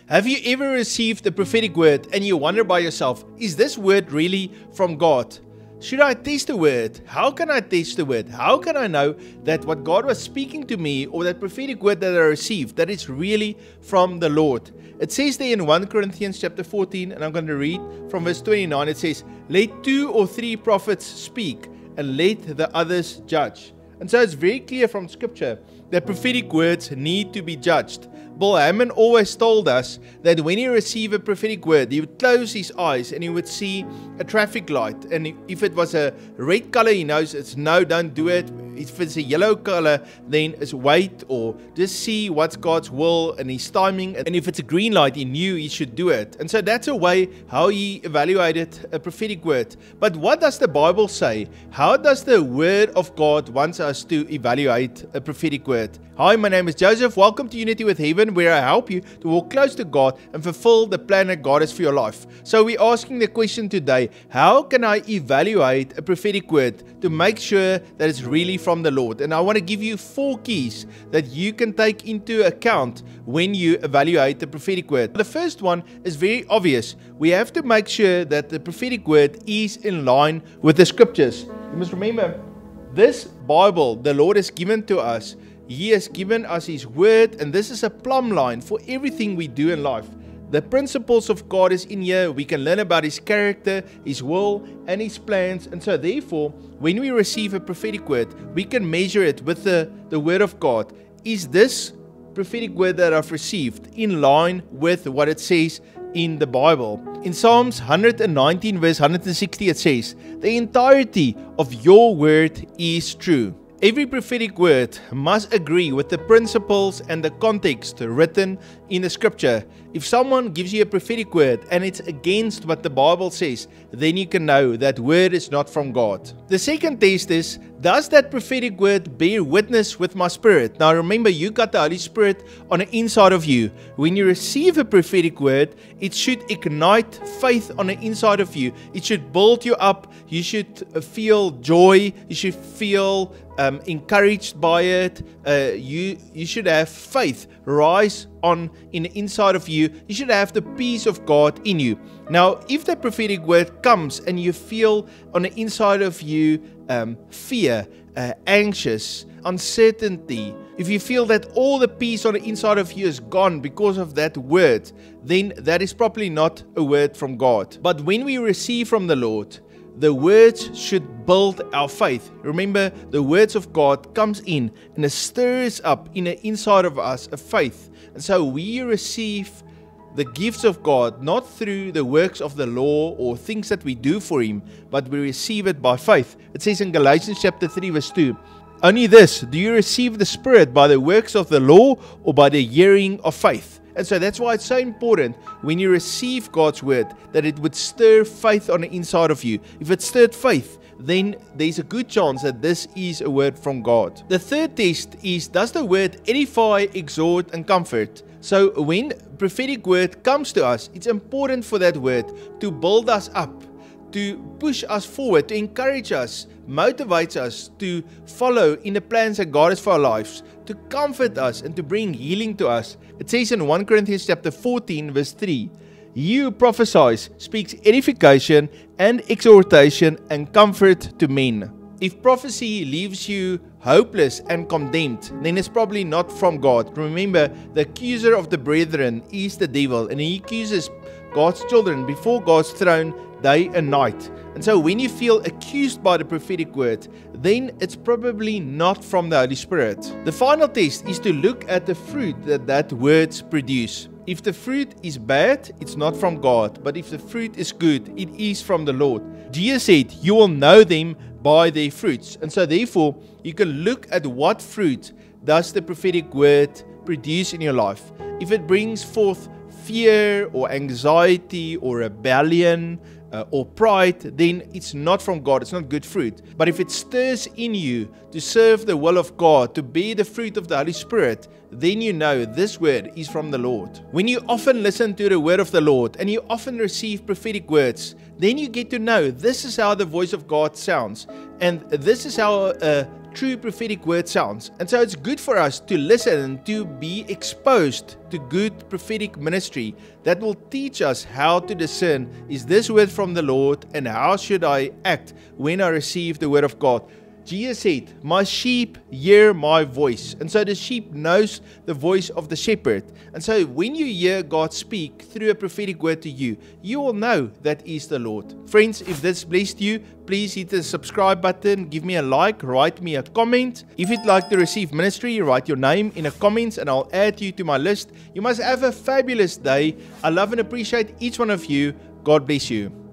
Have you ever received a prophetic word and you wonder by yourself, is this word really from God? Should I test the word? How can I test the word? How can I know that what God was speaking to me or that prophetic word that I received, that it's really from the Lord? It says there in 1 Corinthians chapter 14, and I'm going to read from verse 29, it says, "Let 2 or 3 prophets speak, and let the others judge." And so it's very clear from scripture that prophetic words need to be judged. Bill Hammond always told us that when he received a prophetic word, he would close his eyes and he would see a traffic light. And if it was a red color, he knows it's no, don't do it. If it's a yellow color, then it's wait or just see what's God's will and his timing. And if it's a green light, he knew he should do it. And so that's a way how he evaluated a prophetic word. But what does the Bible say? How does the word of God want us to evaluate a prophetic word? Hi, my name is Joseph. Welcome to Unity with Heaven, where I help you to walk close to God and fulfill the plan that God has for your life. So we're asking the question today, how can I evaluate a prophetic word to make sure that it's really from the Lord? And I want to give you 4 keys that you can take into account when you evaluate the prophetic word. The first one is very obvious. We have to make sure that the prophetic word is in line with the scriptures. You must remember, this Bible the Lord has given to us, He has given us His word, and this is a plumb line for everything we do in life. The principles of God is in here. We can learn about His character, His will, and His plans. And so therefore, when we receive a prophetic word, we can measure it with the word of God. Is this prophetic word that I've received in line with what it says in the Bible? In Psalms 119 verse 160 it says, "The entirety of your word is true." Every prophetic word must agree with the principles and the context written in the scripture. If someone gives you a prophetic word and it's against what the Bible says, then you can know that word is not from God. The second test is, does that prophetic word bear witness with my spirit? Now remember, you got the Holy Spirit on the inside of you. When you receive a prophetic word, it should ignite faith on the inside of you. It should build you up. You should feel joy. You should feel encouraged by it. You should have faith rise on in the inside of you. You should have the peace of God in you. Now, if the prophetic word comes and you feel on the inside of you fear, anxious, uncertainty, if you feel that all the peace on the inside of you is gone because of that word, then that is probably not a word from God. But when we receive from the Lord, the words should build our faith. Remember, the words of God comes in and it stirs up in the inside of us a faith. And so we receive the gifts of God not through the works of the law or things that we do for Him, but we receive it by faith. It says in Galatians chapter 3 verse 2, "Only this, do you receive the Spirit by the works of the law or by the hearing of faith?" And so that's why it's so important when you receive God's word that it would stir faith on the inside of you. If it stirred faith, then there's a good chance that this is a word from God. The third test is, does the word edify, exhort, and comfort? So when prophetic word comes to us, it's important for that word to build us up, to push us forward, to encourage us, motivates us to follow in the plans that God has for our lives, to comfort us and to bring healing to us. It says in 1 Corinthians chapter 14 verse 3, "He who prophesies speaks edification and exhortation and comfort to men." If prophecy leaves you hopeless and condemned, then it's probably not from God. Remember, the accuser of the brethren is the devil, and he accuses God's children before God's throne day and night. And so when you feel accused by the prophetic word, then it's probably not from the Holy Spirit. The final test is to look at the fruit that words produce. If the fruit is bad, it's not from God. But if the fruit is good, it is from the Lord. Jesus said, "You will know them by their fruits." And so therefore, you can look at what fruit does the prophetic word produce in your life. If it brings forth fear or anxiety or rebellion or pride, then it's not from God. It's not good fruit. But if it stirs in you to serve the will of God, to bear the fruit of the Holy Spirit, then you know this word is from the Lord. When you often listen to the word of the Lord and you often receive prophetic words, then you get to know this is how the voice of God sounds. And this is how a true prophetic word sounds. And so it's good for us to listen, to be exposed to good prophetic ministry that will teach us how to discern, is this word from the Lord, and how should I act when I receive the word of God. Jesus said, my sheep hear my voice. And so the sheep knows the voice of the shepherd. And so when you hear God speak through a prophetic word to you, you will know that is the Lord. Friends, if this blessed you, please hit the subscribe button, give me a like, write me a comment. If you'd like to receive ministry, write your name in the comments and I'll add you to my list. You must have a fabulous day. I love and appreciate each one of you. God bless you.